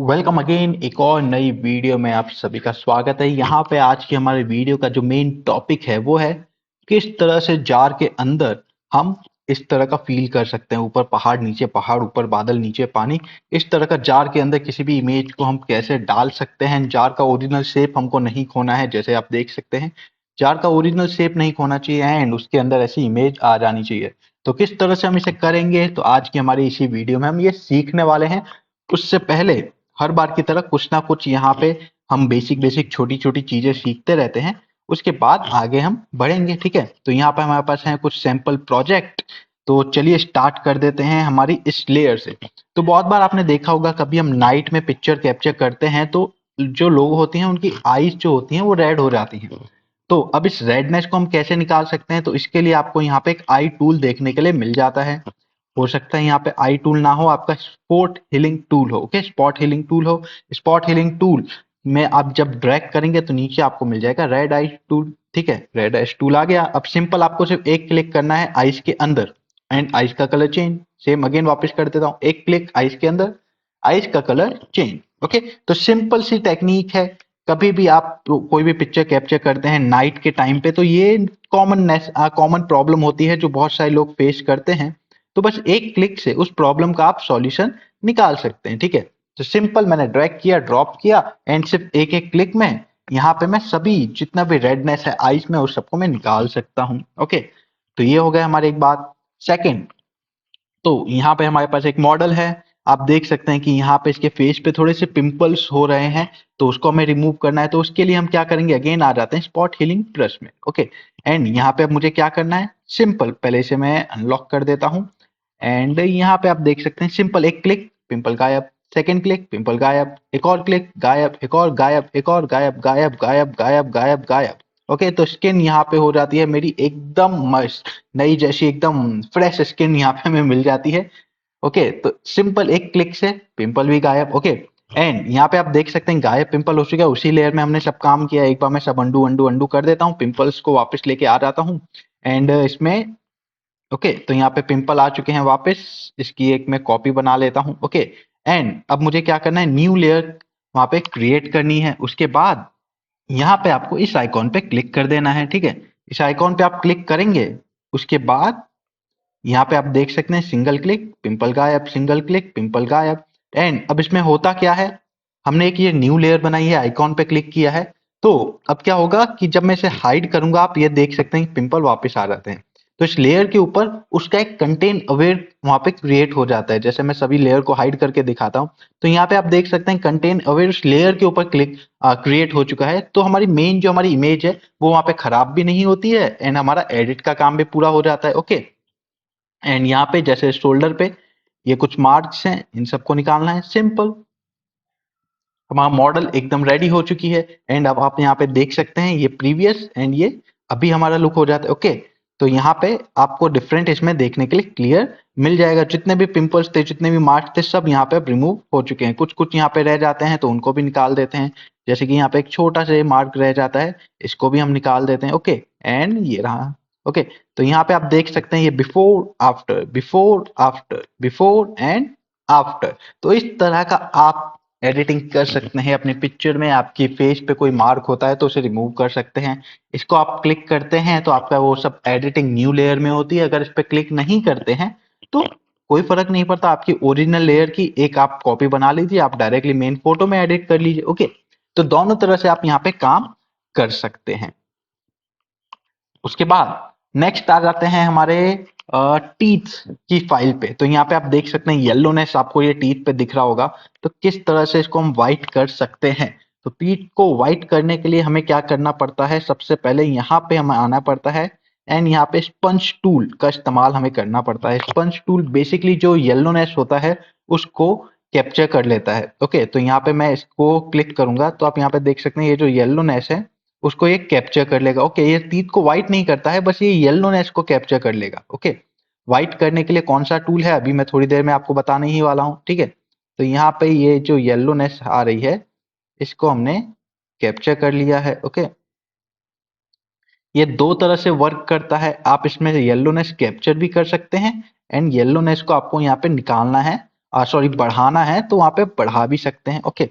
Welcome again एक और नई वीडियो में आप सभी का स्वागत है। यहाँ पे आज की हमारे वीडियो का जो मेन टॉपिक है वो है किस तरह से जार के अंदर हम इस तरह का फील कर सकते हैं। ऊपर पहाड़, नीचे पहाड़, ऊपर बादल, नीचे पानी। इस तरह का जार के अंदर किसी भी इमेज को हम कैसे डाल सकते हैं। जार का ओरिजिनल शेप हमको नहीं खोना है, जैसे आप देख सकते हैं जार का ओरिजिनल शेप नहीं खोना चाहिए एंड उसके अंदर ऐसी इमेज आ जानी चाहिए। तो किस तरह से हम इसे करेंगे, तो आज की हमारी इसी वीडियो में हम ये सीखने वाले हैं। उससे पहले हर बार की तरह कुछ ना कुछ यहाँ पे हम बेसिक बेसिक छोटी छोटी चीजें सीखते रहते हैं, उसके बाद आगे हम बढ़ेंगे। ठीक है, तो यहाँ पे हमारे पास है कुछ सैंपल प्रोजेक्ट। तो चलिए स्टार्ट कर देते हैं हमारी इस लेयर से। तो बहुत बार आपने देखा होगा, कभी हम नाइट में पिक्चर कैप्चर करते हैं तो जो लोग होते हैं उनकी आईज जो होती हैं वो रेड हो जाती हैं। तो अब इस रेडनेस को हम कैसे निकाल सकते हैं, तो इसके लिए आपको यहाँ पे एक आई टूल देखने के लिए मिल जाता है। हो सकता है यहाँ पे आई टूल ना हो, आपका स्पॉट हीलिंग टूल हो। ओके, स्पॉट हीलिंग टूल हो। स्पॉट हीलिंग टूल में आप जब ड्रैग करेंगे तो नीचे आपको मिल जाएगा रेड आइस टूल। ठीक है, रेड आइस टूल आ गया। अब सिंपल आपको सिर्फ एक क्लिक करना है आइस के अंदर एंड आइस का कलर चेंज। सेम अगेन वापस कर देता हूँ, एक क्लिक आइस के अंदर, आइस का कलर चेंज। ओके, तो सिंपल सी टेक्निक है। कभी भी आप कोई भी पिक्चर कैप्चर करते हैं नाइट के टाइम पे तो ये कॉमन प्रॉब्लम होती है जो बहुत सारे लोग फेस करते हैं। तो बस एक क्लिक से उस प्रॉब्लम का आप सॉल्यूशन निकाल सकते हैं। ठीक है, तो सिंपल मैंने ड्रैग किया, ड्रॉप किया एंड सिर्फ एक एक क्लिक में यहाँ पे मैं सभी जितना भी रेडनेस है आइस में उस सबको मैं निकाल सकता हूँ। ओके, तो ये हो गया हमारी एक बात। सेकंड, तो यहाँ पे हमारे पास एक मॉडल है। आप देख सकते हैं कि यहाँ पे इसके फेस पे थोड़े से पिंपल्स हो रहे हैं, तो उसको हमें रिमूव करना है। तो उसके लिए हम क्या करेंगे, अगेन आ जाते हैं स्पॉट हीलिंग ब्रश में। ओके, एंड यहाँ पे अब मुझे क्या करना है, सिंपल पहले इसे मैं अनलॉक कर देता हूँ एंड यहाँ पे आप देख सकते हैं सिंपल एक क्लिक पिंपल गायब, सेकंड क्लिक पिंपल गायब, एक और क्लिक गायब, एक और गायब, एक और गायब, गायब गायब गायब गायब गायब। ओके, तो स्किन यहाँ पे हो जाती है मेरी एकदम मस्त नई जैसी, एकदम फ्रेश स्किन यहाँ पे हमें मिल जाती है। ओके, तो सिंपल एक क्लिक से पिंपल भी गायब। ओके, एंड यहाँ पे आप देख सकते हैं गायब पिंपल हो चुका है। उसी लेयर में हमने सब काम किया। एक बार मैं सब अंडू अंडू अंडू कर देता हूँ, पिंपल्स को वापस लेके आ जाता हूँ एंड इसमें ओके, तो यहाँ पे पिंपल आ चुके हैं वापस। इसकी एक मैं कॉपी बना लेता हूँ। ओके, एंड अब मुझे क्या करना है, न्यू लेयर वहां पे क्रिएट करनी है। उसके बाद यहाँ पे आपको इस आइकॉन पे क्लिक कर देना है। ठीक है, इस आइकॉन पे आप क्लिक करेंगे, उसके बाद यहाँ पे आप देख सकते हैं सिंगल क्लिक पिंपल गायब, सिंगल क्लिक पिंपल गायब। एंड अब इसमें होता क्या है, हमने एक ये न्यू लेयर बनाई है, आइकॉन पे क्लिक किया है। तो अब क्या होगा कि जब मैं इसे हाइड करूंगा आप ये देख सकते हैं कि पिंपल वापस आ जाते हैं। तो इस लेयर के ऊपर उसका एक कंटेंट अवेयर वहां पे क्रिएट हो जाता है। जैसे मैं सभी लेयर को हाइड करके दिखाता हूँ, तो यहाँ पे आप देख सकते हैं कंटेंट अवेयर उस लेयर के ऊपर क्रिएट हो चुका है। तो हमारी मेन जो हमारी इमेज है वो वहां पे खराब भी नहीं होती है एंड हमारा एडिट का काम भी पूरा हो जाता है। ओके, एंड यहाँ पे जैसे शोल्डर पे ये कुछ मार्क्स हैं, इन सबको निकालना है। सिंपल, हमारा मॉडल एकदम रेडी हो चुकी है एंड अब आप यहाँ पे देख सकते हैं ये प्रीवियस एंड ये अभी हमारा लुक हो जाता है। ओके, तो यहाँ पे आपको डिफरेंट इसमें देखने के लिए क्लियर मिल जाएगा। जितने भी पिंपल्स थे, जितने भी मार्क्स थे, सब यहाँ पे रिमूव हो चुके हैं। कुछ कुछ यहाँ पे रह जाते हैं तो उनको भी निकाल देते हैं। जैसे कि यहाँ पे एक छोटा सा मार्क रह जाता है, इसको भी हम निकाल देते हैं। ओके, एंड ये रहा। ओके, तो यहाँ पे आप देख सकते हैं ये before after, before after, before and after. तो इस तरह का आप एडिटिंग कर सकते हैं अपने पिक्चर में। आपकी फेस पे कोई मार्क होता है तो उसे रिमूव कर सकते हैं। इसको आप क्लिक करते हैं तो आपका वो सब एडिटिंग न्यू लेयर में होती है। अगर इस पे क्लिक नहीं करते हैं तो कोई फर्क नहीं पड़ता, आपकी ओरिजिनल लेयर की एक आप कॉपी बना लीजिए, आप डायरेक्टली मेन फोटो में एडिट कर लीजिए। ओके, तो दोनों तरह से आप यहाँ पे काम कर सकते हैं। उसके बाद नेक्स्ट आ जाते हैं हमारे टीथ की फाइल पे। तो यहाँ पे आप देख सकते हैं येलोनेस आपको ये टीथ पे दिख रहा होगा। तो किस तरह से इसको हम व्हाइट कर सकते हैं, तो टीथ को व्हाइट करने के लिए हमें क्या करना पड़ता है, सबसे पहले यहाँ पे हमें आना पड़ता है एंड यहाँ पे स्पंज टूल का इस्तेमाल हमें करना पड़ता है। स्पंज टूल बेसिकली जो येलोनेस होता है उसको कैप्चर कर लेता है। ओके, तो यहाँ पे मैं इसको क्लिक करूंगा तो आप यहाँ पे देख सकते हैं ये जो येलोनेस है उसको ये कैप्चर कर लेगा। ओके, ये टीथ को व्हाइट नहीं करता है, बस ये येलोनेस को कैप्चर कर लेगा। ओके, व्हाइट करने के लिए कौन सा टूल है अभी मैं थोड़ी देर में आपको बताने ही वाला हूँ। ठीक है, तो यहाँ पे ये जो येलोनेस आ रही है इसको हमने कैप्चर कर लिया है। ओके, ये दो तरह से वर्क करता है। आप इसमें येलोनेस कैप्चर भी कर सकते हैं एंड येलोनेस को आपको यहाँ पे निकालना है सॉरी बढ़ाना है तो वहाँ पे बढ़ा भी सकते हैं। ओके,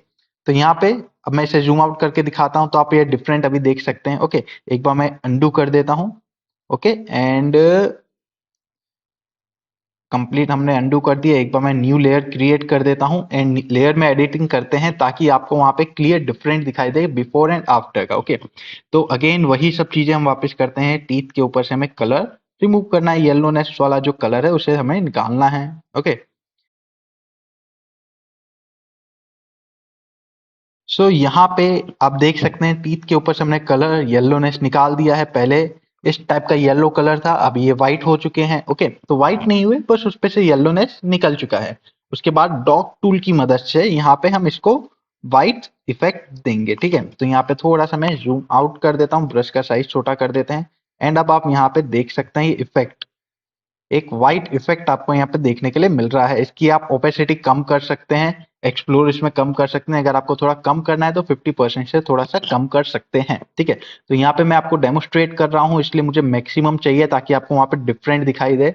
तो यहाँ पे अब मैं इसे जूम आउट करके दिखाता हूँ तो आप ये डिफरेंट अभी देख सकते हैं। ओके, एक बार मैं अंडू कर देता हूँ। ओके, एंड कंप्लीट हमने अंडू कर दिया। एक बार मैं न्यू लेयर क्रिएट कर देता हूँ एंड लेयर में एडिटिंग करते हैं ताकि आपको वहाँ पे क्लियर डिफरेंट दिखाई दे बिफोर एंड आफ्टर का। ओके, तो अगेन वही सब चीजें हम वापस करते हैं। टीथ के ऊपर से हमें कलर रिमूव करना है, येलोनेस वाला जो कलर है उसे हमें निकालना है। ओके, यहाँ पे आप देख सकते हैं टीथ के ऊपर से हमने कलर येलोनेस निकाल दिया है। पहले इस टाइप का येलो कलर था, अब ये व्हाइट हो चुके हैं। ओके, तो व्हाइट नहीं हुए, बस उस पे से येलोनेस निकल चुका है। उसके बाद डॉग टूल की मदद से यहाँ पे हम इसको व्हाइट इफेक्ट देंगे। ठीक है, तो यहाँ पे थोड़ा सा मैं जूम आउट कर देता हूँ, ब्रश का साइज छोटा कर देते हैं एंड अब आप यहाँ पे देख सकते हैं ये इफेक्ट, एक वाइट इफेक्ट आपको यहाँ पे देखने के लिए मिल रहा है। इसकी आप ओपेसिटी कम कर सकते हैं, एक्सप्लोर इसमें कम कर सकते हैं। अगर आपको थोड़ा कम करना है तो 50% से थोड़ा सा कम कर सकते हैं। ठीक है, तो यहाँ पे मैं आपको डेमोस्ट्रेट कर रहा हूँ इसलिए मुझे मैक्सिमम चाहिए ताकि आपको वहाँ पे डिफरेंट दिखाई दे।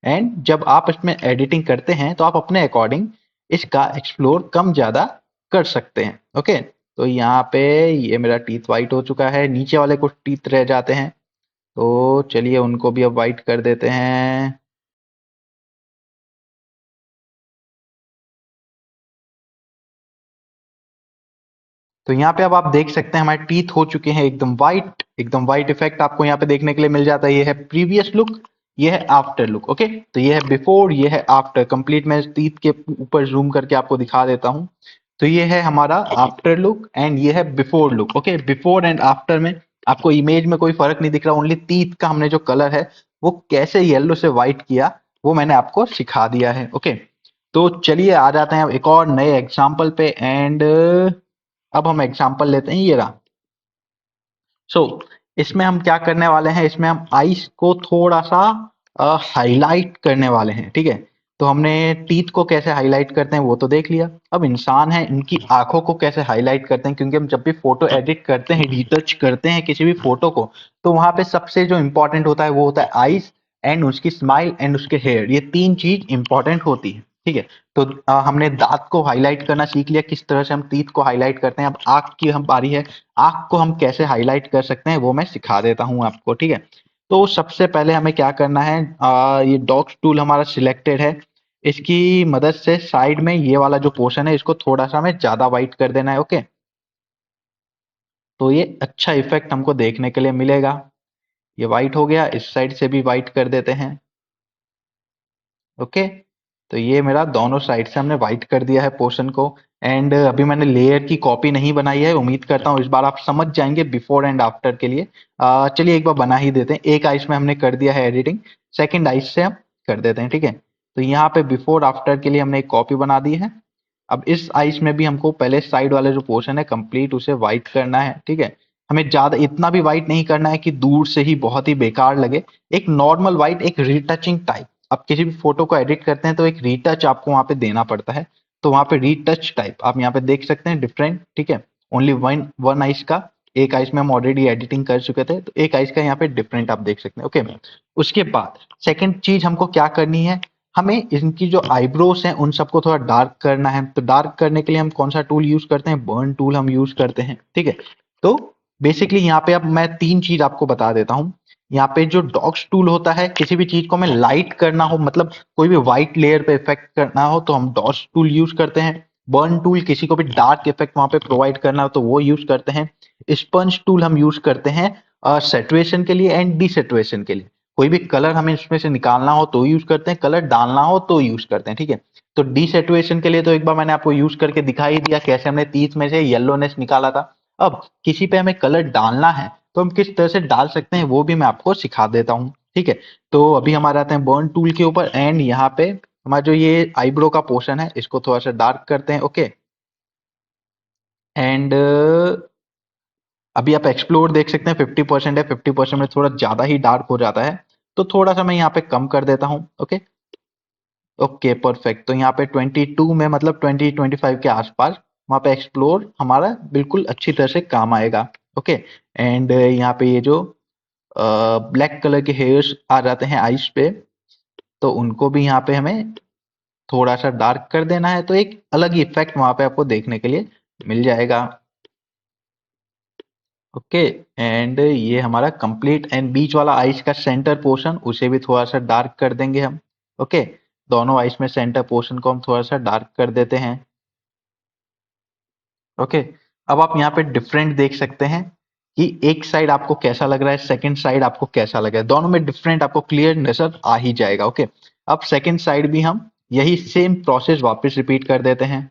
एंड जब आप इसमें एडिटिंग करते हैं तो आप अपने अकॉर्डिंग इसका एक्सप्लोर कम ज्यादा कर सकते हैं। ओके, तो यहाँ पे ये मेरा टीथ वाइट हो चुका है, नीचे वाले कुछ टीथ रह जाते हैं तो चलिए उनको भी अब वाइट कर देते हैं। तो यहाँ पे अब आप देख सकते हैं हमारे टीथ हो चुके हैं एकदम वाइट। एकदम वाइट इफेक्ट आपको यहाँ पे देखने के लिए मिल जाता है। ये है प्रीवियस लुक, ये है आफ्टर लुक। ओके, तो ये है बिफोर, ये है आफ्टर। कंप्लीट मैं टीथ के ऊपर जूम करके आपको दिखा देता हूँ। तो ये है हमारा आफ्टर लुक एंड ये है before look. Okay, before and after में आपको इमेज में कोई फर्क नहीं दिख रहा, ओनली टीथ का हमने जो कलर है वो कैसे येलो से व्हाइट किया वो मैंने आपको सिखा दिया है। ओके, तो चलिए आ जाते हैं अब एक और नए एग्जाम्पल पे एंड अब हम एग्जाम्पल लेते हैं ये रहा। सो इसमें हम क्या करने वाले हैं, इसमें हम आइस को थोड़ा सा हाईलाइट करने वाले हैं। ठीक है, तो हमने टीथ को कैसे हाईलाइट करते हैं वो तो देख लिया। अब इंसान है, इनकी आंखों को कैसे हाईलाइट करते हैं, क्योंकि हम जब भी फोटो एडिट करते हैं, रिटच करते हैं किसी भी फोटो को, तो वहां पे सबसे जो इंपॉर्टेंट होता है वो होता है आइस एंड उसकी स्माइल एंड उसके हेयर। ये तीन चीज इंपॉर्टेंट होती है। ठीक है, तो हमने दांत को हाईलाइट करना सीख लिया, किस तरह से हम टीथ को हाईलाइट करते हैं। अब आंख की हम बारी है, आंख को हम कैसे हाईलाइट कर सकते हैं वो मैं सिखा देता हूँ आपको। ठीक है, तो सबसे पहले हमें क्या करना है, ये डॉग्स टूल हमारा सिलेक्टेड है, इसकी मदद से साइड में ये वाला जो पोर्शन है इसको थोड़ा सा हमें ज्यादा वाइट कर देना है। ओके, तो ये अच्छा इफेक्ट हमको देखने के लिए मिलेगा। ये वाइट हो गया, इस साइड से भी वाइट कर देते हैं। ओके, तो ये मेरा दोनों साइड से हमने वाइट कर दिया है पोर्शन को। एंड अभी मैंने लेयर की कॉपी नहीं बनाई है, उम्मीद करता हूँ इस बार आप समझ जाएंगे बिफोर एंड आफ्टर के लिए। चलिए एक बार बना ही देते हैं। एक आइस में हमने कर दिया है एडिटिंग, सेकंड आइस से हम कर देते हैं। ठीक है, तो यहाँ पे बिफोर आफ्टर के लिए हमने एक कॉपी बना दी है। अब इस आइस में भी हमको पहले साइड वाले जो पोर्शन है कंप्लीट उसे व्हाइट करना है। ठीक है, हमें ज्यादा इतना भी व्हाइट नहीं करना है कि दूर से ही बहुत ही बेकार लगे, एक नॉर्मल व्हाइट, एक रिटचिंग टाइप। आप किसी भी फोटो को एडिट करते हैं तो एक रीटच आपको वहां पे देना पड़ता है, तो वहां पे रीटच टाइप आप यहाँ पे देख सकते हैं डिफरेंट। ठीक है, ओनली वन वन आइस का, एक आइस में हम ऑलरेडी एडिटिंग कर चुके थे तो एक आइस का यहाँ पे डिफरेंट आप देख सकते हैं। ओके, उसके बाद सेकंड चीज हमको क्या करनी है, हमें इनकी जो आईब्रोज हैं उन सबको थोड़ा डार्क करना है। तो डार्क करने के लिए हम कौन सा टूल यूज करते हैं, बर्न टूल हम यूज करते हैं। ठीक है, तो बेसिकली यहाँ पे अब मैं तीन चीज आपको बता देता हूँ। यहाँ पे जो डॉग्स टूल होता है, किसी भी चीज को हमें लाइट करना हो, मतलब कोई भी व्हाइट लेयर पे इफेक्ट करना हो तो हम डॉग्स टूल यूज करते हैं। बर्न टूल किसी को भी डार्क इफेक्ट वहां पे प्रोवाइड करना हो तो वो यूज करते हैं। स्पंज टूल हम यूज करते हैं सेचुएशन के लिए एंड डिसेचुएशन के लिए। कोई भी कलर हमें इसमें से निकालना हो तो यूज करते हैं, कलर डालना हो तो यूज करते हैं। ठीक है, तो डिसेचुएशन के लिए तो एक बार मैंने आपको यूज करके दिखा ही दिया कैसे हमने 30 में से येलोनेस निकाला था। अब किसी पे हमें कलर डालना है तो हम किस तरह से डाल सकते हैं वो भी मैं आपको सिखा देता हूँ। ठीक है, तो अभी हमारे आते हैं बर्न टूल के ऊपर एंड यहाँ पे हमारा जो ये आईब्रो का पोर्शन है इसको थोड़ा सा डार्क करते हैं। ओके, एंड अभी आप एक्सप्लोर देख सकते हैं 50% है, 50% में थोड़ा ज्यादा ही डार्क हो जाता है, तो थोड़ा सा मैं यहाँ पे कम कर देता हूँ। ओके, ओके परफेक्ट, तो यहाँ पे 22 में मतलब 20-25 के आसपास वहाँ पे एक्सप्लोर हमारा बिल्कुल अच्छी तरह से काम आएगा। ओके, एंड यहाँ पे ये जो ब्लैक कलर के हेयर्स आ जाते हैं आइस पे, तो उनको भी यहाँ पे हमें थोड़ा सा डार्क कर देना है, तो एक अलग ही इफेक्ट वहां पे आपको देखने के लिए मिल जाएगा। ओके, एंड ये हमारा कंप्लीट, एंड बीच वाला आइस का सेंटर पोर्शन उसे भी थोड़ा सा डार्क कर देंगे हम। ओके, दोनों आइस में सेंटर पोर्शन को हम थोड़ा सा डार्क कर देते हैं। ओके, अब आप यहाँ पे डिफरेंट देख सकते हैं कि एक साइड आपको कैसा लग रहा है, सेकंड साइड आपको कैसा लग रहा है, दोनों में डिफरेंट आपको क्लियर नजर आ ही जाएगा। ओके, अब सेकंड साइड भी हम यही सेम प्रोसेस वापस रिपीट कर देते हैं।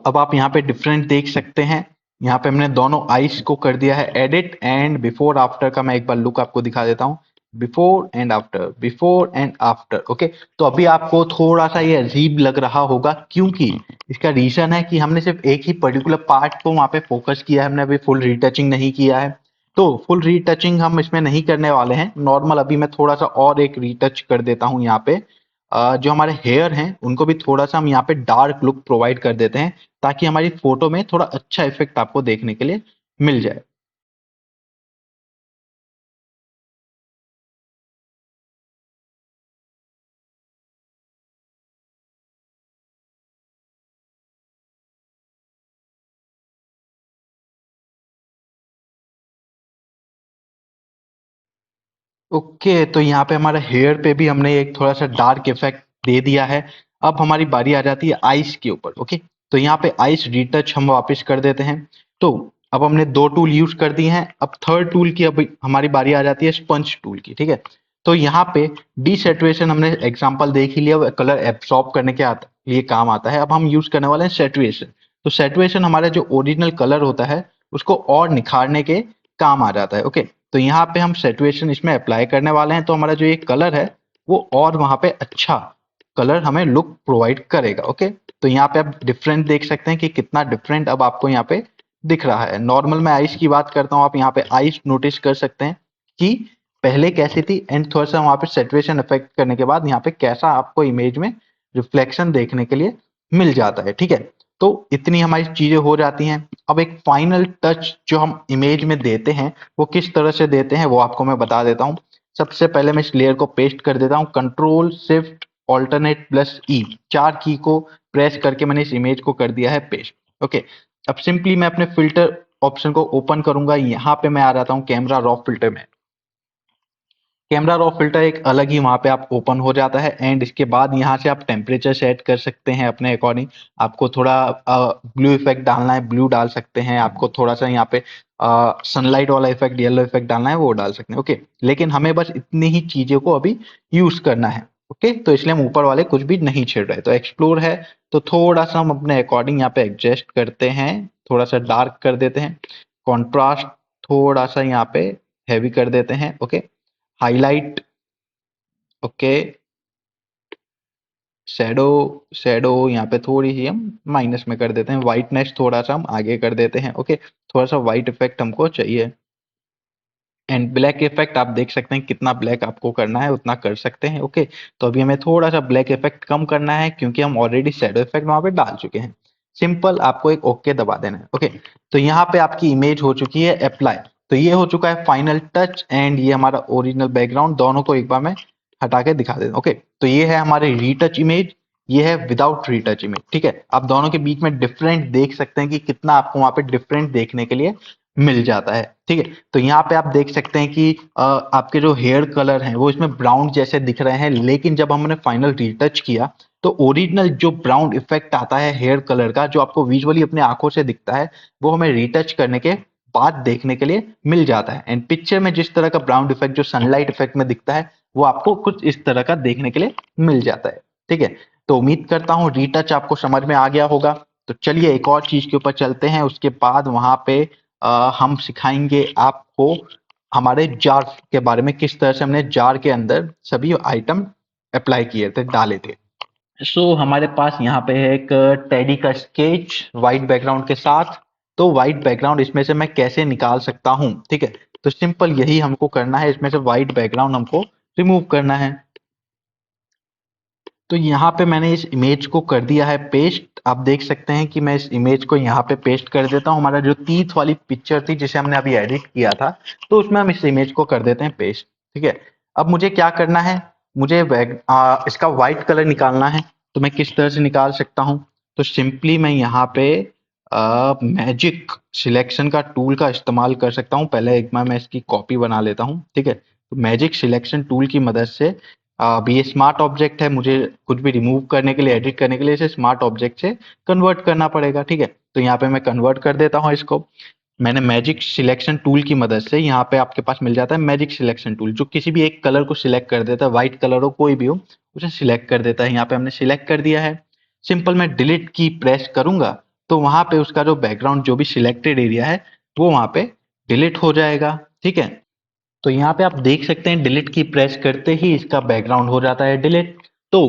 अब आप यहाँ पे डिफरेंट देख सकते हैं। यहाँ पे हमने दोनों आइस को कर दिया है एडिट, एंड बिफोर आफ्टर का मैं एक बार लुक आपको दिखा देता हूँ। Before and after, before and after. Okay, तो अभी आपको थोड़ा सा ये अजीब लग रहा होगा, क्योंकि इसका रीजन है कि हमने सिर्फ एक ही पर्टिकुलर पार्ट को वहां पे फोकस किया है, हमने अभी फुल रीटचिंग नहीं किया है। तो फुल रीटचिंग हम इसमें नहीं करने वाले हैं, नॉर्मल अभी मैं थोड़ा सा और एक रीटच कर देता हूँ यहाँ पे। जो हमारे हेयर हैं उनको भी थोड़ा सा हम यहाँ पे डार्क लुक प्रोवाइड कर देते हैं, ताकि हमारी फोटो में थोड़ा अच्छा इफेक्ट आपको देखने के लिए मिल जाए। ओके, तो यहाँ पे हमारे हेयर पे भी हमने एक थोड़ा सा डार्क इफेक्ट दे दिया है। अब हमारी बारी आ जाती है आइस के ऊपर। ओके, तो यहाँ पे आइस रिटच हम वापस कर देते हैं। तो अब हमने दो टूल यूज कर दिए हैं, अब थर्ड टूल की अब हमारी बारी आ जाती है स्पंज टूल की। ठीक है, तो यहाँ पे डीसेचुरेशन हमने एग्जांपल देख ही लिया, कलर एब्सॉर्ब करने के लिए काम आता है। अब हम यूज करने वाले हैं सेचुरेशन। तो सेचुरेशन हमारा जो ओरिजिनल कलर होता है उसको और निखारने के काम आ जाता है। ओके, तो यहाँ पे हम सेचुरेशन इसमें अप्लाई करने वाले हैं, तो हमारा जो ये कलर है वो और वहां पे अच्छा कलर हमें लुक प्रोवाइड करेगा। ओके, तो यहाँ पे आप डिफरेंट देख सकते हैं कि कितना डिफरेंट अब आपको यहाँ पे दिख रहा है। नॉर्मल मैं आइस की बात करता हूँ, आप यहाँ पे आइस नोटिस कर सकते हैं कि पहले कैसी थी, एंड थोड़ा सा वहां पे सेचुरेशन इफेक्ट करने के बाद यहाँ पे कैसा आपको इमेज में रिफ्लेक्शन देखने के लिए मिल जाता है। ठीक है, तो इतनी हमारी चीजें हो जाती हैं। अब एक फाइनल टच जो हम इमेज में देते हैं वो किस तरह से देते हैं वो आपको मैं बता देता हूँ। सबसे पहले मैं इस लेयर को पेस्ट कर देता हूँ, कंट्रोल शिफ्ट ऑल्टरनेट प्लस ई, चार की को प्रेस करके मैंने इस इमेज को कर दिया है पेस्ट। ओके, अब सिंपली मैं अपने फिल्टर ऑप्शन को ओपन करूंगा, यहाँ पे मैं आ जाता हूँ कैमरा रॉ फिल्टर में। कैमरा रॉ फिल्टर एक अलग ही वहां पे आप ओपन हो जाता है, एंड इसके बाद यहाँ से आप टेम्परेचर सेट कर सकते हैं अपने अकॉर्डिंग। आपको थोड़ा ब्लू इफेक्ट डालना है ब्लू डाल सकते हैं, आपको थोड़ा सा यहाँ पे सनलाइट वाला इफेक्ट येलो इफेक्ट डालना है वो डाल सकते हैं। ओके, लेकिन हमें बस इतनी ही चीजों को अभी यूज करना है। ओके, तो इसलिए हम ऊपर वाले कुछ भी नहीं छेड़ रहे। तो एक्सप्लोर है, तो थोड़ा सा हम अपने अकॉर्डिंग यहाँ पे एडजस्ट करते हैं, थोड़ा सा डार्क कर देते हैं, कॉन्ट्रास्ट थोड़ा सा यहाँ पे हैवी कर देते हैं। Okay, highlight, okay, shadow, shadow यहाँ पे थोड़ी सी हम माइनस में कर देते हैं, वाइटनेस थोड़ा सा हम आगे कर देते हैं। ओके, थोड़ा सा वाइट इफेक्ट हमको चाहिए, एंड ब्लैक इफेक्ट आप देख सकते हैं कितना ब्लैक आपको करना है उतना कर सकते हैं। ओके, तो अभी हमें थोड़ा सा ब्लैक इफेक्ट कम करना है, क्योंकि हम ऑलरेडी शैडो इफेक्ट वहां पे डाल चुके हैं। सिंपल आपको एक ओके दबा देना है। ओके, तो यहाँ पे आपकी इमेज हो चुकी है अप्लाई। तो ये हो चुका है फाइनल टच, एंड ये हमारा ओरिजिनल बैकग्राउंड, दोनों को एक बार मैं हटा के दिखा देता हूँ। ओके, तो ये है हमारे रीटच इमेज, ये है विदाउट रीटच इमेज। ठीक है, आप दोनों के बीच में डिफरेंट देख सकते हैं कि कितना आपको वहां पे डिफरेंट देखने के लिए मिल जाता है। ठीक है, तो यहाँ पे आप देख सकते हैं कि आपके जो हेयर कलर हैं वो इसमें ब्राउन जैसे दिख रहे हैं, लेकिन जब हमने फाइनल रिटच किया तो ओरिजिनल जो ब्राउन इफेक्ट आता है हेयर कलर का, जो आपको विजुअली अपने आंखों से दिखता है, वो हमें रिटच करने के बाद देखने के लिए मिल जाता है। एंड पिक्चर में जिस तरह का ब्राउन इफेक्ट जो सनलाइट इफेक्ट में दिखता है वो आपको कुछ इस तरह का देखने के लिए मिल जाता है। ठीक है, तो उम्मीद करता हूँ रिटच आपको समझ में आ गया होगा। तो चलिए एक और चीज के ऊपर चलते हैं, उसके बाद वहां पे हम सिखाएंगे आपको हमारे जार के बारे में, किस तरह से हमने जार के अंदर सभी आइटम अप्लाई किए थे, डाले थे। हमारे पास यहाँ पे है एक टेडी का स्केच वाइट बैकग्राउंड के साथ। तो वाइट बैकग्राउंड इसमें से मैं कैसे निकाल सकता हूँ? ठीक है, तो सिंपल यही हमको करना है, इसमें से वाइट बैकग्राउंड हमको रिमूव करना है। तो यहाँ पे मैंने इस इमेज को कर दिया है पेस्ट। आप देख सकते हैं कि मैं इस इमेज को यहाँ पे पेस्ट कर देता हूँ। हमारा जो तीत वाली पिक्चर थी जिसे हमने अभी एडिट किया था, तो उसमें हम इस इमेज को कर देते हैं पेस्ट। ठीक है, अब मुझे क्या करना है, मुझे इसका व्हाइट कलर निकालना है। तो मैं किस तरह से निकाल सकता हूँ, तो सिंपली मैं यहाँ पे मैजिक सिलेक्शन का टूल का इस्तेमाल कर सकता हूँ। पहले एक बार मैं इसकी कॉपी बना लेता हूँ। ठीक है, तो मैजिक सिलेक्शन टूल की मदद से अब ये स्मार्ट ऑब्जेक्ट है, मुझे कुछ भी रिमूव करने के लिए, एडिट करने के लिए इसे स्मार्ट ऑब्जेक्ट से कन्वर्ट करना पड़ेगा। ठीक है, तो यहाँ पे मैं कन्वर्ट कर देता हूँ इसको। मैंने मैजिक सिलेक्शन टूल की मदद से, यहाँ पे आपके पास मिल जाता है मैजिक सिलेक्शन टूल, जो किसी भी एक कलर को सिलेक्ट कर देता है, व्हाइट कलर हो कोई भी हो, उसे सिलेक्ट कर देता है। यहाँ पे हमने सिलेक्ट कर दिया है। सिंपल मैं डिलीट की प्रेस करूंगा तो वहां पे उसका जो बैकग्राउंड, जो भी सिलेक्टेड एरिया है, वो वहां पे डिलीट हो जाएगा। ठीक है, तो यहाँ पे आप देख सकते हैं डिलीट की प्रेस करते ही इसका बैकग्राउंड हो जाता है डिलीट। तो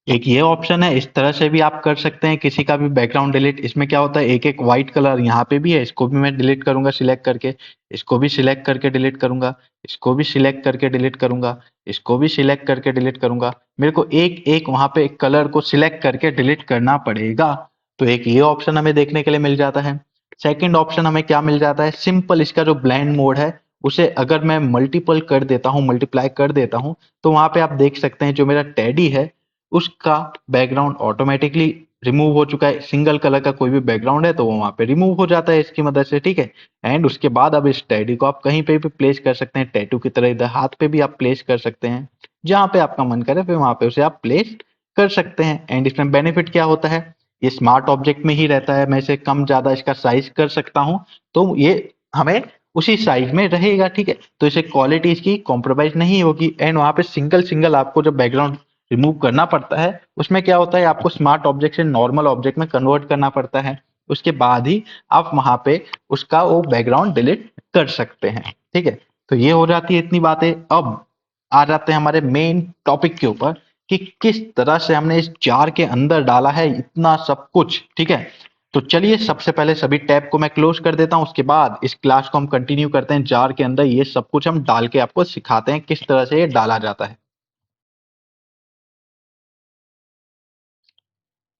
एक ये ऑप्शन है, इस तरह से भी आप कर सकते हैं किसी का भी बैकग्राउंड डिलीट। इसमें क्या होता है, एक एक व्हाइट कलर यहाँ पे भी है, इसको भी मैं डिलीट करूंगा सिलेक्ट करके, इसको भी सिलेक्ट करके डिलीट करूंगा, इसको भी सिलेक्ट करके डिलीट करूंगा, इसको भी सिलेक्ट करके डिलीट करूंगा। मेरे को एक एक वहां पे कलर को सिलेक्ट करके डिलीट करना पड़ेगा। तो एक ये ऑप्शन हमें देखने के लिए मिल जाता है। सेकेंड ऑप्शन हमें क्या मिल जाता है, सिंपल इसका जो ब्लेंड मोड है उसे अगर मैं मल्टीपल कर देता हूँ, मल्टीप्लाई कर देता हूँ, तो वहां पे आप देख सकते हैं जो मेरा टेडी है उसका बैकग्राउंड ऑटोमेटिकली रिमूव हो चुका है। सिंगल कलर का कोई भी बैकग्राउंड है तो वो वहां पे रिमूव हो जाता है इसकी मदद से। ठीक है, एंड उसके बाद अब इस टेडी को आप कहीं पे भी प्लेस कर सकते हैं, टैटू की तरह इधर हाथ पे भी आप प्लेस कर सकते हैं, जहां पे आपका मन करे फिर वहां पे उसे आप प्लेस कर सकते हैं। एंड इसमें बेनिफिट क्या होता है, ये स्मार्ट ऑब्जेक्ट में ही रहता है, मैं इसे कम ज्यादा इसका साइज कर सकता हूँ, तो ये हमें उसी साइज में रहेगा। ठीक है, तो इसे क्वालिटी इसकी कॉम्प्रोमाइज नहीं होगी। एंड वहां पे सिंगल सिंगल आपको जो बैकग्राउंड रिमूव करना पड़ता है, उसमें क्या होता है, आपको स्मार्ट ऑब्जेक्ट से नॉर्मल ऑब्जेक्ट में कन्वर्ट करना पड़ता है, उसके बाद ही आप वहां पे उसका वो बैकग्राउंड डिलीट कर सकते हैं। ठीक है, तो ये हो जाती है इतनी बातें। अब आ जाते हैं हमारे मेन टॉपिक के ऊपर कि किस तरह से हमने इस जार के अंदर डाला है इतना सब कुछ। ठीक है, तो चलिए सबसे पहले सभी टैब को मैं क्लोज कर देता हूं, उसके बाद इस क्लास को हम कंटिन्यू करते हैं। जार के अंदर ये सब कुछ हम डाल के आपको सिखाते हैं किस तरह से ये डाला जाता है।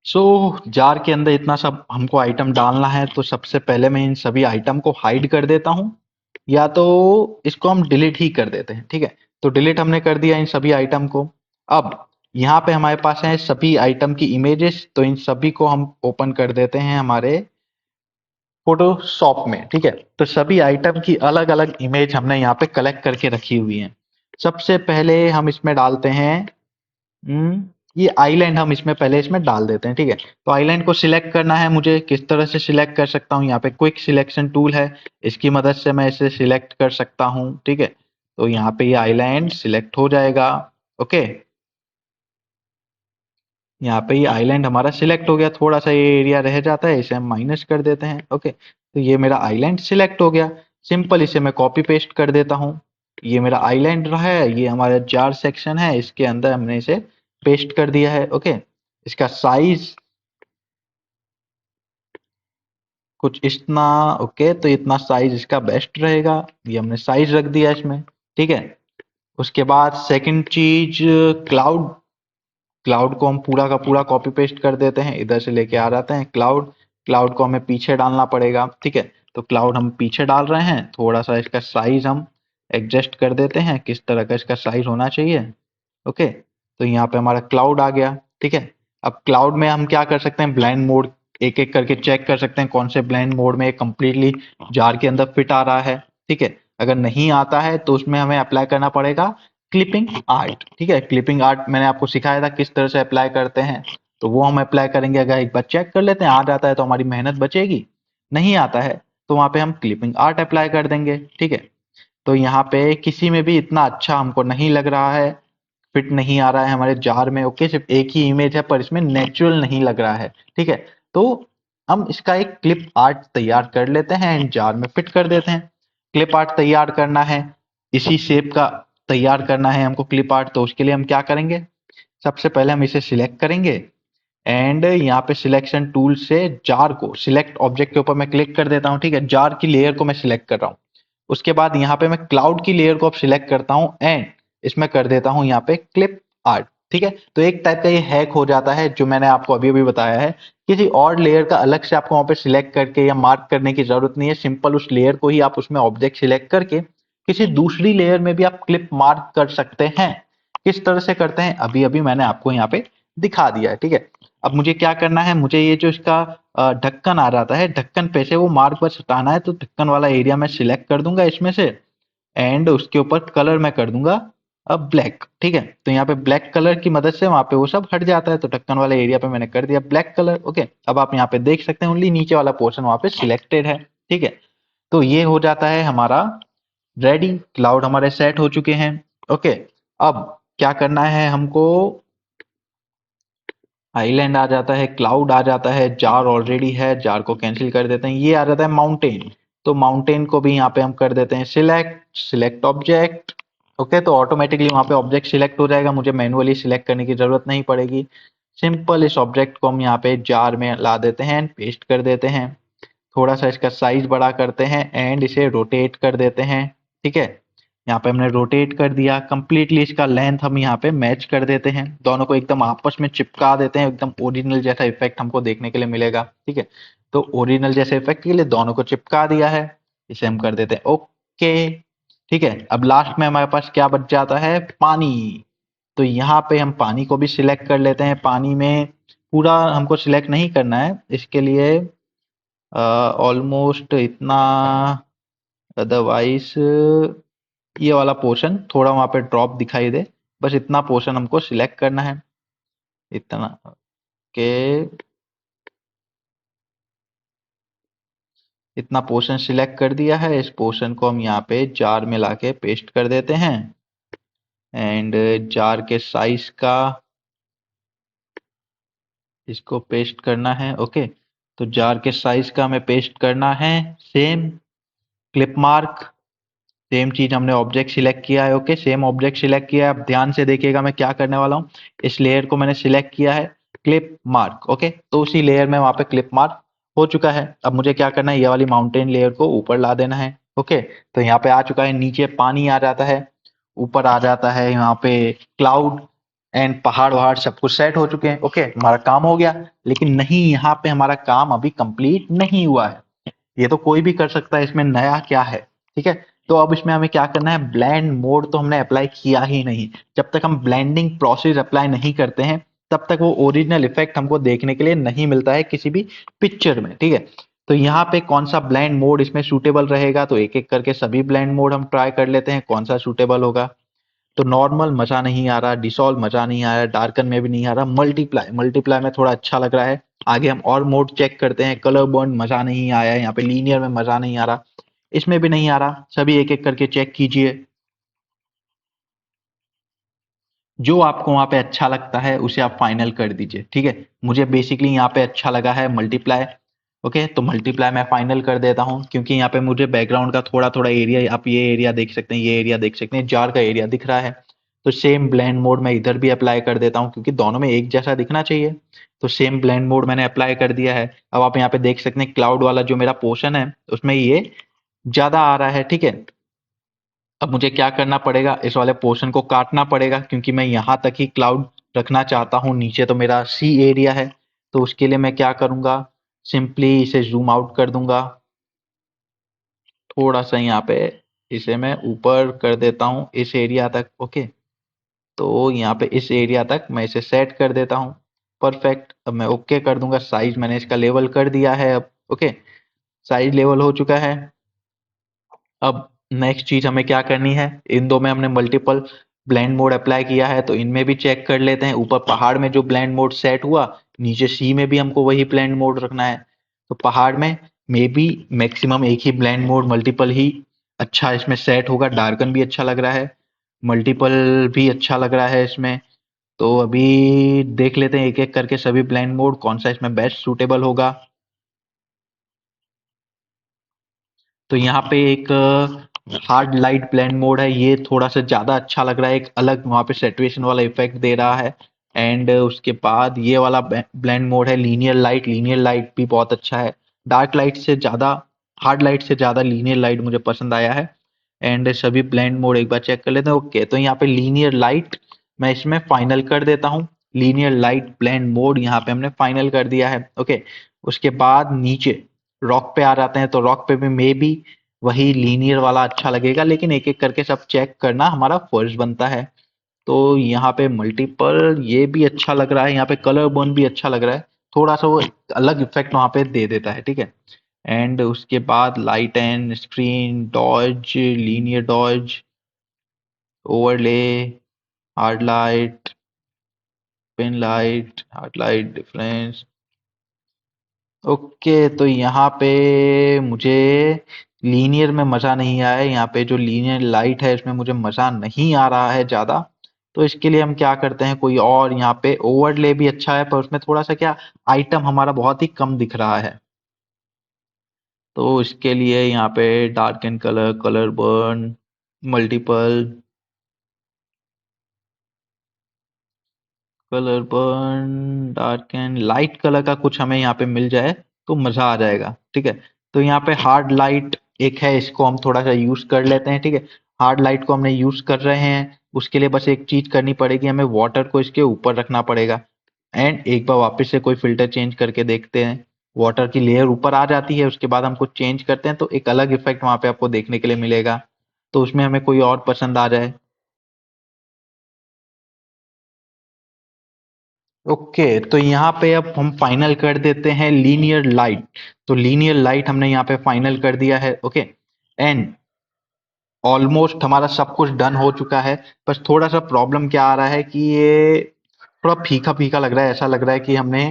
सो जार के अंदर इतना सब हमको आइटम डालना है, तो सबसे पहले मैं इन सभी आइटम को हाइड कर देता हूं, या तो इसको हम डिलीट ही कर देते हैं। ठीक है, तो डिलीट हमने कर दिया इन सभी आइटम को। अब यहाँ पे हमारे पास है सभी आइटम की इमेजेस, तो इन सभी को हम ओपन कर देते हैं हमारे फोटोशॉप में। ठीक है, तो सभी आइटम की अलग अलग इमेज हमने यहाँ पे कलेक्ट करके रखी हुई है। सबसे पहले हम इसमें डालते हैं ये आइलैंड, हम इसमें पहले इसमें डाल देते हैं। ठीक है, तो आइलैंड को सिलेक्ट करना है मुझे, किस तरह से सिलेक्ट कर सकता हूँ, यहाँ पे क्विक सिलेक्शन टूल है, इसकी मदद से मैं इसे सिलेक्ट कर सकता हूँ। ठीक है, तो यहाँ पे ये आइलैंड सिलेक्ट हो जाएगा। ओके, यहाँ पे ये आइलैंड हमारा सिलेक्ट हो गया, थोड़ा सा ये एरिया रह जाता है, इसे हम माइनस कर देते हैं। ओके, तो ये मेरा आइलैंड सिलेक्ट हो गया। सिंपल इसे मैं कॉपी पेस्ट कर देता हूँ। ये मेरा आइलैंड रहा है, ये हमारा जार सेक्शन है, इसके अंदर हमने इसे पेस्ट कर दिया है। ओके, इसका साइज कुछ इतना। ओके, तो इतना साइज इसका बेस्ट रहेगा, ये हमने साइज रख दिया इसमें। ठीक है, उसके बाद सेकंड चीज, क्लाउड। क्लाउड को हम पूरा का पूरा कॉपी पेस्ट कर देते हैं, इधर से लेके आ जाते हैं क्लाउड। क्लाउड को हमें पीछे डालना पड़ेगा। ठीक है, तो क्लाउड हम पीछे डाल रहे हैं, थोड़ा सा इसका साइज हम एडजस्ट कर देते हैं, किस तरह का इसका साइज होना चाहिए। ओके, तो यहाँ पे हमारा क्लाउड आ गया। ठीक है, अब क्लाउड में हम क्या कर सकते हैं, ब्लेंड मोड एक एक करके चेक कर सकते हैं, कौन से ब्लेंड मोड में कंप्लीटली जार के अंदर फिट आ रहा है। ठीक है, अगर नहीं आता है तो उसमें हमें अप्लाई करना पड़ेगा क्लिपिंग आर्ट। ठीक है, क्लिपिंग आर्ट मैंने आपको सिखाया था किस तरह से अप्लाई करते हैं, तो वो हम अप्लाई करेंगे। अगर एक बार चेक कर लेते हैं आ जाता है तो हमारी मेहनत बचेगी, नहीं आता है तो वहां पे हम क्लिपिंग आर्ट अप्लाई कर देंगे। ठीक है, तो यहाँ पे किसी में भी इतना अच्छा हमको नहीं लग रहा है, फिट नहीं आ रहा है हमारे जार में। ओके, सिर्फ एक ही इमेज है पर इसमें नेचुरल नहीं लग रहा है। ठीक है, तो हम इसका एक क्लिप आर्ट तैयार कर लेते हैं एंड जार में फिट कर देते हैं। क्लिप आर्ट तैयार करना है, इसी शेप का तैयार करना है हमको क्लिप आर्ट, तो उसके लिए हम क्या करेंगे, सबसे पहले हम इसे सिलेक्ट करेंगे एंड यहाँ पे सिलेक्शन टूल से जार को सिलेक्ट ऑब्जेक्ट के ऊपर मैं क्लिक कर देता हूँ। ठीक है, जार की लेयर को मैं सिलेक्ट कर रहा हूँ। उसके बाद यहाँ पे मैं क्लाउड की लेयर को अब सिलेक्ट करता हूँ एंड इसमें कर देता हूँ यहाँ पे क्लिप आर्ट। ठीक है, तो एक टाइप का ये हैक हो जाता है जो मैंने आपको अभी अभी बताया है। किसी और लेयर का अलग से आपको वहां पे सिलेक्ट करके या मार्क करने की जरूरत नहीं है, सिंपल उस लेयर को ही आप उसमें ऑब्जेक्ट सिलेक्ट करके किसी दूसरी लेयर में भी आप क्लिप मार्क कर सकते हैं। किस तरह से करते हैं अभी अभी मैंने आपको यहाँ पे दिखा दिया है। ठीक है, अब मुझे क्या करना है, मुझे ये जो इसका ढक्कन आ जाता है, ढक्कन पे से वो मार्क बस हटाना है, तो ढक्कन वाला एरिया मैं सिलेक्ट कर दूंगा इसमें से, एंड उसके ऊपर कलर मैं कर दूंगा अब ब्लैक। ठीक है, तो यहाँ पे ब्लैक कलर की मदद से वहां पे वो सब हट जाता है, तो ढक्कन वाले एरिया पे मैंने कर दिया ब्लैक कलर। ओके, अब आप यहाँ पे देख सकते हैं ओनली नीचे वाला पोर्शन वहां पे सिलेक्टेड है। ठीक है, तो ये हो जाता है हमारा रेडी, क्लाउड हमारे सेट हो चुके हैं। ओके, अब क्या करना है हमको, आइलैंड आ जाता है, क्लाउड आ जाता है, जार ऑलरेडी है, जार को कैंसिल कर देते हैं, ये आ जाता है माउंटेन। तो माउंटेन को भी यहाँ पे हम कर देते हैं सिलेक्ट ऑब्जेक्ट। ओके, तो ऑटोमेटिकली वहां पे ऑब्जेक्ट सिलेक्ट हो जाएगा, मुझे मैनुअली सिलेक्ट करने की जरूरत नहीं पड़ेगी। सिंपल इस ऑब्जेक्ट को हम यहाँ पे जार में ला देते हैं, पेस्ट कर देते हैं, थोड़ा सा इसका साइज बड़ा करते हैं एंड इसे रोटेट कर देते हैं। ठीक है, यहाँ पे हमने रोटेट कर दिया कंप्लीटली, इसका लेंथ हम यहाँ पे मैच कर देते हैं, दोनों को एकदम आपस में चिपका देते हैं, एकदम ओरिजिनल जैसा इफेक्ट हमको देखने के लिए मिलेगा। ठीक है, तो ओरिजिनल जैसे इफेक्ट के लिए दोनों को चिपका दिया है, इसे हम कर देते हैं ओके। ठीक है, अब लास्ट में हमारे पास क्या बच जाता है, पानी। तो यहाँ पे हम पानी को भी सिलेक्ट कर लेते हैं, पानी में पूरा हमको सिलेक्ट नहीं करना है, इसके लिए ऑलमोस्ट इतना, अदरवाइज ये वाला पोर्शन थोड़ा वहां पे ड्रॉप दिखाई दे, बस इतना पोर्शन हमको सिलेक्ट करना है, इतना के, इतना पोर्शन सिलेक्ट कर दिया है। इस पोर्शन को हम यहाँ पे जार में लाके पेस्ट कर देते हैं, एंड जार के साइज का इसको पेस्ट करना है। ओके, तो जार के साइज का हमें पेस्ट करना है, सेम क्लिप मार्क, सेम चीज हमने ऑब्जेक्ट सिलेक्ट किया है। ओके, सेम ऑब्जेक्ट सिलेक्ट किया है, अब ध्यान से देखिएगा मैं क्या करने वाला हूँ, इस लेयर को मैंने सिलेक्ट किया है, क्लिप मार्क। ओके, तो उसी लेयर में वहां पे क्लिप मार्क हो चुका है। अब मुझे क्या करना है, ये वाली माउंटेन लेयर को ऊपर ला देना है। ओके, तो यहाँ पे आ चुका है, नीचे पानी आ जाता है, ऊपर आ जाता है यहाँ पे क्लाउड एंड पहाड़ वहाड़ सब कुछ सेट हो चुके हैं। ओके, हमारा काम हो गया, लेकिन नहीं, यहाँ पे हमारा काम अभी कंप्लीट नहीं हुआ है। ये तो कोई भी कर सकता है, इसमें नया क्या है। ठीक है, तो अब इसमें हमें क्या करना है, ब्लेंड मोड तो हमने अप्लाई किया ही नहीं, जब तक हम ब्लेंडिंग प्रोसेस अप्लाई नहीं करते हैं तब तक वो ओरिजिनल इफेक्ट हमको देखने के लिए नहीं मिलता है किसी भी पिक्चर में। ठीक है, तो यहाँ पे कौन सा ब्लेंड मोड इसमें सूटेबल रहेगा, तो एक एक करके सभी ब्लेंड मोड हम ट्राई कर लेते हैं, कौन सा सूटेबल होगा। तो नॉर्मल मजा नहीं आ रहा, डिसॉल्व मजा नहीं आ रहा, डार्कन में भी नहीं आ रहा, मल्टीप्लाई मल्टीप्लाई में थोड़ा अच्छा लग रहा है। आगे हम और मोड चेक करते हैं, कलर बॉन्ड मजा नहीं आया, यहाँ पे लीनियर में मजा नहीं आ रहा, इसमें भी नहीं आ रहा, सभी एक एक करके चेक कीजिए। जो आपको वहां पे अच्छा लगता है उसे आप फाइनल कर दीजिए। ठीक है, मुझे बेसिकली यहाँ पे अच्छा लगा है मल्टीप्लाई। ओके, तो मल्टीप्लाई मैं फाइनल कर देता हूँ, क्योंकि यहाँ पे मुझे बैकग्राउंड का थोड़ा थोड़ा एरिया, आप ये एरिया देख सकते हैं, ये एरिया देख सकते हैं, जार का एरिया दिख रहा है। तो सेम ब्लेंड मोड मैं इधर भी अप्लाई कर देता हूँ, क्योंकि दोनों में एक जैसा दिखना चाहिए। तो सेम ब्लेंड मोड मैंने अप्लाई कर दिया है। अब आप यहाँ पे देख सकते हैं क्लाउड वाला जो मेरा पोर्शन है उसमें ये ज्यादा आ रहा है। ठीक है, अब मुझे क्या करना पड़ेगा, इस वाले पोर्शन को काटना पड़ेगा, क्योंकि मैं यहाँ तक ही क्लाउड रखना चाहता हूँ, नीचे तो मेरा सी एरिया है। तो उसके लिए मैं क्या करूंगा, सिंपली इसे जूम आउट कर दूंगा, थोड़ा सा यहाँ पे इसे मैं ऊपर कर देता हूँ इस एरिया तक। ओके, तो यहाँ पे इस एरिया तक मैं इसे सेट कर देता हूँ, परफेक्ट। अब मैं ओके कर दूंगा, साइज मैंने इसका लेवल कर दिया है अब। ओके, साइज लेवल हो चुका है। अब नेक्स्ट चीज हमें क्या करनी है, इन दो में हमने मल्टीपल ब्लेंड मोड अप्लाई किया है, तो इनमें भी चेक कर लेते हैं। ऊपर पहाड़ में जो ब्लेंड मोड सेट हुआ, नीचे सी में भी हमको वही ब्लेंड मोड रखना है। तो पहाड़ में मे बी मैक्सिमम एक ही ब्लेंड मोड, मल्टीपल ही अच्छा इसमें सेट होगा, डार्कन भी अच्छा लग रहा है, मल्टीपल भी अच्छा लग रहा है इसमें। तो अभी देख लेते हैं एक एक करके सभी ब्लेंड मोड कौन सा इसमें बेस्ट सूटेबल होगा। तो यहाँ पे एक हार्ड लाइट ब्लेंड मोड है, ये थोड़ा सा ज्यादा अच्छा लग रहा है, एक अलग वहाँ पे सेचुरेशन वाला इफेक्ट दे रहा है। एंड उसके बाद ये वाला ब्लेंड मोड है लीनियर लाइट, लीनियर लाइट भी बहुत अच्छा है, डार्क लाइट से ज्यादा, हार्ड लाइट से ज्यादा लीनियर लाइट मुझे पसंद आया है। एंड सभी ब्लेंड मोड एक बार चेक कर लेते हैं। ओके, तो यहाँ पे लीनियर लाइट मैं इसमें फाइनल कर देता हूँ। लीनियर लाइट ब्लेंड मोड यहाँ पे हमने फाइनल कर दिया है। ओके, उसके बाद नीचे रॉक पे आ जाते हैं, तो रॉक पे भी मे बी वही लीनियर वाला अच्छा लगेगा, लेकिन एक एक करके सब चेक करना हमारा फर्ज बनता है। तो यहाँ पे मल्टीपल ये भी अच्छा लग रहा है, यहाँ पे कलर बर्न भी अच्छा लग रहा है, थोड़ा सा वो एक अलग इफेक्ट वहां पे दे देता है, ठीक है। एंड उसके बाद light and screen dodge, linear dodge, overlay, hard light, pin light, hard light difference. Okay, तो यहाँ पे मुझे लीनियर में मजा नहीं आया, यहाँ पे जो लीनियर लाइट है इसमें मुझे मजा नहीं आ रहा है ज्यादा। तो इसके लिए हम क्या करते हैं, कोई और यहाँ पे ओवरले भी अच्छा है, पर उसमें थोड़ा सा क्या आइटम हमारा बहुत ही कम दिख रहा है। तो इसके लिए यहाँ पे dark and colour, colour burn, multiple, colour burn, dark and light colour का कुछ हमें यहाँ पे मिल जाए तो मजा आ जाएगा, ठीक है। तो यहाँ पे हार्ड लाइट एक है, इसको हम थोड़ा सा यूज कर लेते हैं, ठीक है। हार्ड लाइट को हमने यूज कर रहे हैं, उसके लिए बस एक चीज करनी पड़ेगी, हमें वाटर को इसके ऊपर रखना पड़ेगा। एंड एक बार वापस से कोई फिल्टर चेंज करके देखते हैं, वाटर की लेयर ऊपर आ जाती है, उसके बाद हम कुछ चेंज करते हैं तो एक अलग इफेक्ट वहां पे आपको देखने के लिए मिलेगा। तो उसमें हमें कोई और पसंद आ जाए। ओके, तो यहाँ पे अब हम फाइनल कर देते हैं लीनियर लाइट। तो लीनियर लाइट हमने यहाँ पे फाइनल कर दिया है। ओके, एंड ऑलमोस्ट हमारा सब कुछ डन हो चुका है। बस थोड़ा सा प्रॉब्लम क्या आ रहा है कि ये थोड़ा फीका फीका लग रहा है, ऐसा लग रहा है कि हमने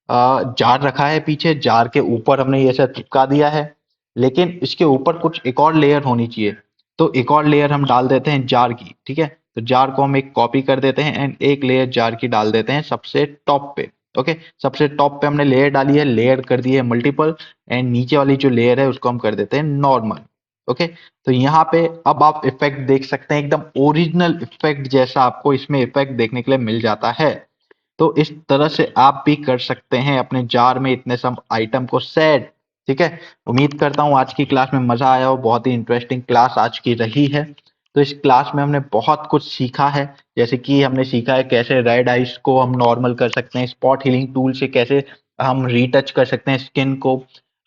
जार रखा है, पीछे जार के ऊपर हमने ये ऐसा चिपका दिया है, लेकिन इसके ऊपर कुछ एक और लेयर होनी चाहिए। तो एक और लेयर हम डाल देते हैं जार की, ठीक है। तो जार को हम एक कॉपी कर देते हैं एंड एक लेयर जार की डाल देते हैं सबसे टॉप पे। ओके, सबसे टॉप पे हमने लेयर डाली है, लेयर कर दी है मल्टीपल, एंड नीचे वाली जो लेयर है उसको हम कर देते हैं नॉर्मल। ओके, तो यहाँ पे अब आप इफेक्ट देख सकते हैं, एकदम ओरिजिनल इफेक्ट जैसा आपको इसमें इफेक्ट देखने के लिए मिल जाता है। तो इस तरह से आप भी कर सकते हैं अपने जार में इतने सब आइटम को सेट, ठीक है। उम्मीद करता हूँ आज की क्लास में मजा आया हो, बहुत ही इंटरेस्टिंग क्लास आज की रही है। तो इस क्लास में हमने बहुत कुछ सीखा है, जैसे कि हमने सीखा है कैसे रेड आइज को हम नॉर्मल कर सकते हैं, स्पॉट हीलिंग टूल से कैसे हम रीटच कर सकते हैं स्किन को,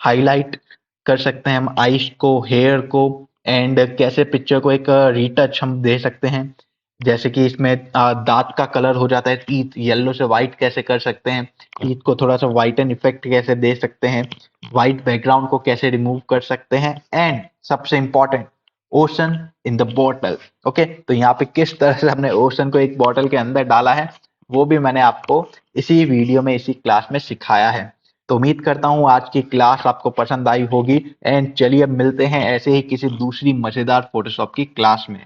हाईलाइट कर सकते हैं हम आइज को, हेयर को, एंड कैसे पिक्चर को एक रीटच हम दे सकते हैं। जैसे कि इसमें दांत का कलर हो जाता है, टीथ येलो से व्हाइट कैसे कर सकते हैं, टीथ को थोड़ा सा व्हाइटन इफेक्ट कैसे दे सकते हैं, व्हाइट बैकग्राउंड को कैसे रिमूव कर सकते हैं, एंड सबसे important ocean in the bottle. Okay, तो यहाँ पे किस तरह से हमने ओशन को एक बॉटल के अंदर डाला है वो भी मैंने आपको इसी वीडियो में, इसी क्लास में सिखाया है। तो उम्मीद करता हूँ आज की क्लास आपको पसंद आई होगी, एंड चलिए अब मिलते हैं ऐसे ही किसी दूसरी मजेदार फोटोशॉप की क्लास में।